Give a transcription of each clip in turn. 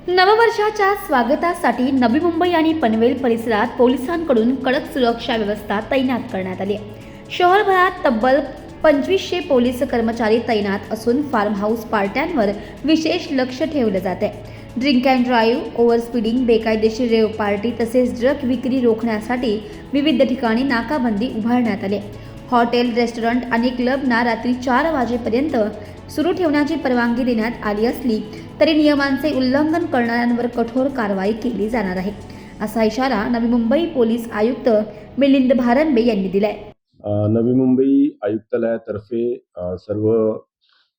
नववर्षाच्या स्वागतासाठी नवी मुंबई आणि पनवेल परिसरात पोलिसांकडून कडक सुरक्षा व्यवस्था तैनात करण्यात आली आहे. शहरभरात तब्बल 2500 पोलीस कर्मचारी तैनात असून फार्म हाऊस पार्ट्यांवर विशेष लक्ष ठेवलं जात आहे. Drink and drive, over speeding, बेकायदेशीर रेव पार्टी तसेच ड्रग विक्री रोखण्यासाठी विविध ठिकाणी नाकाबंदी उभारण्यात आली. हॉटेल, रेस्टॉरंट आणि क्लबना रात्री 4 वाजेपर्यंत सुरू ठेवण्याची परवानगी देण्यात आली असली तरी नियमांचे उल्लंघन करणाऱ्यांवर कठोर कारवाई केली जाणार आहे, असा इशारा नवी मुंबई पोलीस आयुक्त मिलिंद भारंबे यांनी दिलाय. नवी मुंबई आयुक्तालयातर्फे सर्व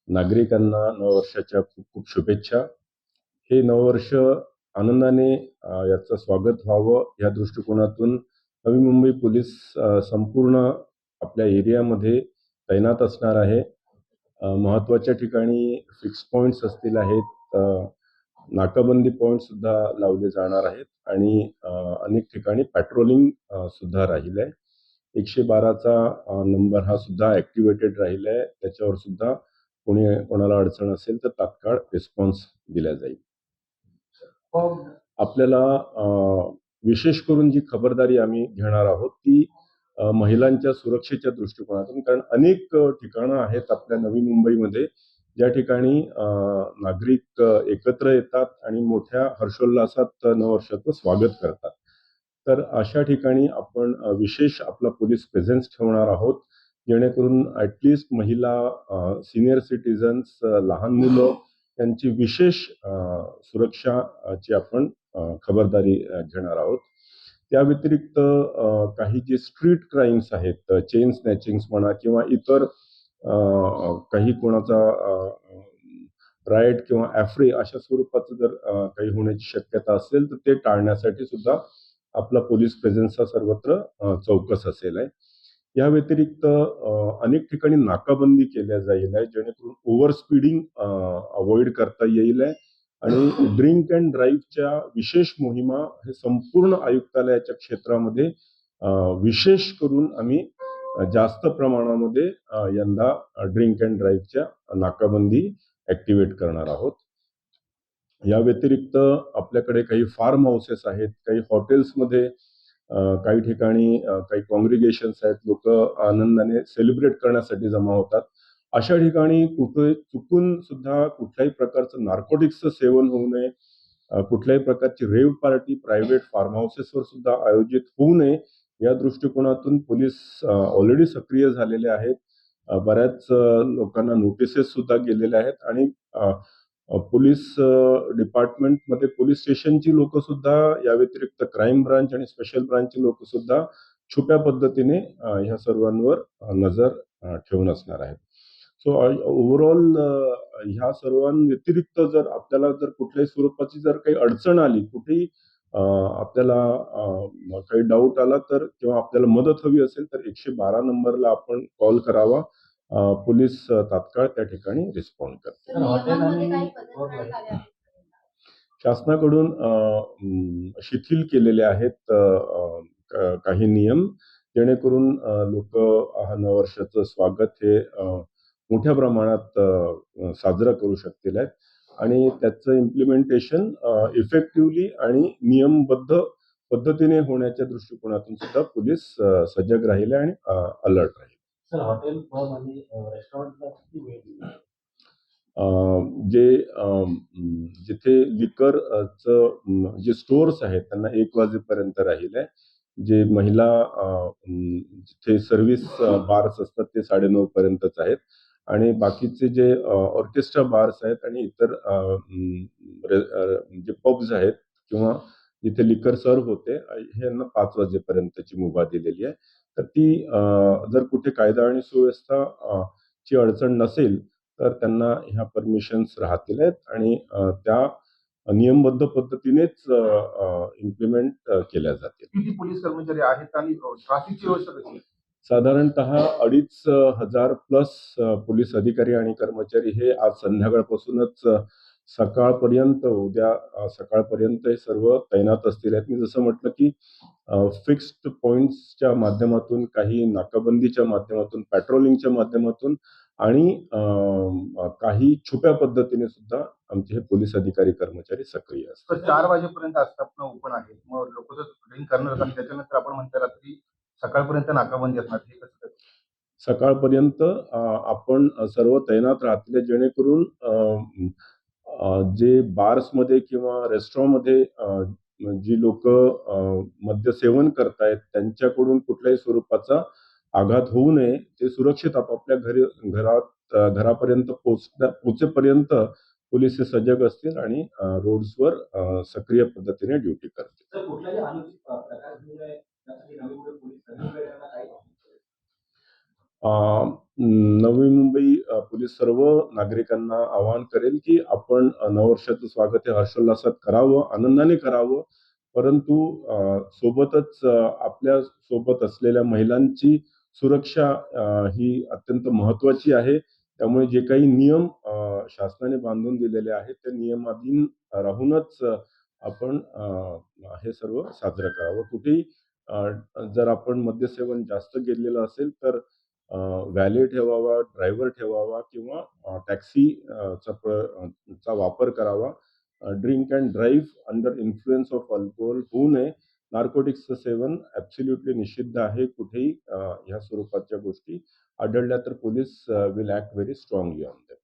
नागरिकांना नववर्षाच्या खूप खूप शुभेच्छा. हे नववर्ष आनंदाने याचं स्वागत व्हावं या दृष्टिकोनातून नवी मुंबई पोलीस संपूर्ण आपल्या एरियामध्ये तैनात असणार आहे. महत्त्वाच्या ठिकाणी फिक्स पॉईंट्स असतील आहेत, नाकाबंदी पॉईंट सुद्धा लावले जाणार आहेत आणि अनेक ठिकाणी पॅट्रोलिंग सुद्धा राहील आहे. 112चा नंबर हा सुद्धा ॲक्टिवेटेड राहिला आहे. त्याच्यावर सुद्धा कोणाला अडचण असेल तर तात्काळ रिस्पॉन्स दिला जाईल. आपल्याला विशेष करून जी खबरदारी आम्ही घेणार आहोत ती महिलांच्या सुरक्षेच्या दृष्टिकोनातून, कारण अनेक ठिकाणं आहेत आपल्या नवी मुंबईमध्ये ज्या ठिकाणी नागरिक एकत्र येतात आणि मोठ्या हर्षोल्लासात नववर्षाचं स्वागत करतात. तर अशा ठिकाणी आपण विशेष आपला पोलीस प्रेझेन्स ठेवणार आहोत, जेणेकरून ॲटलिस्ट महिला, सिनियर सिटीजन्स, लहान मुलं यांची विशेष सुरक्षाची आपण खबरदारी घेणार आहोत. त्या व्यतिरिक्त काही जे स्ट्रीट क्राईम्स आहेत, चेन स्नॅचिंग्स म्हणा किंवा इतर काही कोणाचा रायट किंवा ॲफ्रे अशा स्वरूपाचं जर काही होण्याची शक्यता असेल तर ते टाळण्यासाठी सुद्धा आपला पोलीस प्रेझेन्स हा सर्वत्र चौकस असेल आहे. या व्यतिरिक्त अनेक ठिकाणी नाकाबंदी केल्या जाईल आहे, जेणेकरून ओव्हर स्पीडिंग अवॉइड करता येईल आहे आणि ड्रिंक अँड ड्राईव्हच्या विशेष मोहिमा हे संपूर्ण आयुक्तालयाच्या क्षेत्रामध्ये विशेष करून आम्ही जास्त प्रमाणामध्ये यंदा ड्रिंक अँड ड्राईव्हच्या नाकाबंदी ॲक्टिवेट करणार आहोत. या व्यतिरिक्त आपल्याकडे काही फार्म हाऊसेस आहेत, काही हॉटेल्समध्ये काही ठिकाणी काही कॉंग्रिगेशन्स आहेत, लोक आनंदाने सेलिब्रेट करण्यासाठी जमा होतात. अशा ठिकाणी कुठे चुकून सुद्धा कुठल्याही प्रकारचं नार्कोटिक्सचं सेवन होऊ नये, कुठल्याही प्रकारची रेव पार्टी प्रायव्हेट फार्म हाऊसेसवर सुद्धा आयोजित होऊ नये या दृष्टिकोनातून पोलीस ऑलरेडी सक्रिय झालेले आहेत. बऱ्याच लोकांना नोटिसेस सुद्धा गेलेल्या आहेत आणि पोलीस डिपार्टमेंटमध्ये पोलीस स्टेशनची लोक सुद्धा, या व्यतिरिक्त क्राईम ब्रांच आणि स्पेशल ब्रांचची लोक सुद्धा छुप्या पद्धतीने ह्या सर्वांवर नजर ठेवून असणार आहेत. सो ओव्हरऑल ह्या सर्वांव्यतिरिक्त जर आपल्याला जर कुठल्याही स्वरूपाची जर काही अडचण आली, कुठेही आपल्याला काही डाऊट आला तर किंवा आपल्याला मदत हवी असेल तर 112 नंबरला आपण कॉल करावा. पोलीस तात्काळ त्या ठिकाणी रिस्पॉन्ड करते. शासनाकडून शिथिल केलेले आहेत काही नियम, जेणेकरून लोक नववर्षाचं स्वागत हे मोठ्या प्रमाणात साजरं करू शकतील आहेत आणि त्याचं इम्प्लिमेंटेशन इफेक्टिव्हली आणि नियमबद्ध पद्धतीने होण्याच्या दृष्टिकोनातून सुद्धा पोलीस सजग राहिले आणि अलर्ट राहिले. सर, हॉटेल, पब आणि रेस्टॉरंटला किती वेळ? जिथे लिकरचं जे स्टोअर्स आहेत त्यांना 1 वाजेपर्यंत राहील आहे. जे महिला जिथे सर्व्हिस बार्स असतात ते 9:30 पर्यंतच आहेत आणि बाकीचे जे ऑर्केस्ट्रा बार्स आहेत आणि इतर जे पब्स आहेत किंवा जिथे लिकर सर्व्ह होते हे यांना 5 वाजेपर्यंतची मुभा दिलेली आहे. तर ती जर कुठे कायदा आणि सुव्यवस्था ची अडचण नसेल तर त्यांना ह्या परमिशन्स राहतील आहेत आणि त्या नियमबद्ध पद्धतीनेच इम्प्लिमेंट केल्या जातील. किती पोलीस कर्मचारी आहेत आणि ट्रॅफिकची व्यवस्था कशी? साधारणतः 2,500 प्लस पोलीस अधिकारी आणि कर्मचारी हे आज संध्याकाळपासूनच सकाळपर्यंत हे सर्व तैनात असतील आहेत. मी जसं म्हटलं की फिक्स्ड पॉइंट्सच्या माध्यमातून, काही नाकाबंदीच्या माध्यमातून, पेट्रोलिंगच्या माध्यमातून आणि काही छुप्या पद्धतीने सुद्धा आमचे हे पोलीस अधिकारी कर्मचारी सक्रिय असतात. तर 4 वाजेपर्यंत आस्थापना ओपन आहे. मग लोक जर ड्रिंक करणार असेल त्याच्यानंतर आपण म्हणता रात्री सकाळपर्यंत नाकाबंदी असणार. हे कसं काय? सकाळपर्यंत आपण सर्व तैनात राहतील, जेणेकरून जे बार्समध्ये किंवा रेस्टॉरंटमध्ये जी लोकं मद्यसेवन करतायत त्यांच्याकडून कुठल्याही स्वरूपाचा आघात होऊ नये, ते सुरक्षित आपापल्या घरापर्यंत पोहोचेपर्यंत पोलीस हे सजग असतील आणि रोड्सवर सक्रिय पद्धतीने ड्युटी करतील. तर कुठलाही अनुचित प्रकार घडू नये यासाठी नवी मुंबई पोलीस नवी मुंबईकरांना काय नवी मुंबई पोलीस सर्व नागरिकांना आवाहन करेल की आपण नववर्षाचं स्वागत हे हर्षोल्लासात करावं, आनंदाने करावं, परंतु सोबतच आपल्या सोबत असलेल्या महिलांची सुरक्षा ही अत्यंत महत्त्वाची आहे. त्यामुळे जे काही नियम शासनाने बांधून दिलेले आहेत त्या नियमाधीन राहूनच आपण हे सर्व साजरं करावं. कुठेही जर आपण मद्यसेवन जास्त केलेलं असेल तर व्हॅले ठेवावा, ड्रायव्हर ठेवावा किंवा टॅक्सी चा वापर करावा. Drink and drive under influence of alcohol होऊ नये. नार्कोटिक्सचं सेवन ॲब्सोल्युटली निषिद्ध आहे. कुठेही ह्या स्वरूपाच्या गोष्टी आढळल्या तर police will act very strongly on them.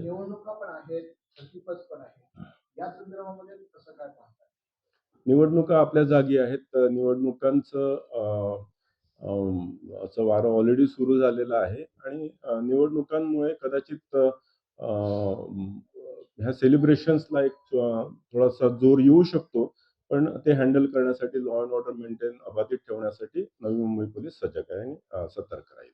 निवडणुका पण आहेत, संचिपद पण आहे. या संदर्भामध्ये कसं काय पाहताय? निवडणुका आपल्या जागी आहेत. तर निवडणुकांचं असं वारं ऑलरेडी सुरू झालेलं आहे आणि निवडणुकांमुळे कदाचित ह्या सेलिब्रेशन्सला एक थोडासा जोर येऊ शकतो. पण ते हँडल करण्यासाठी लॉ अँड ऑर्डर मेंटेन अबाधित ठेवण्यासाठी नवी मुंबई पोलीस सजग आहे आणि सतर्क राहील.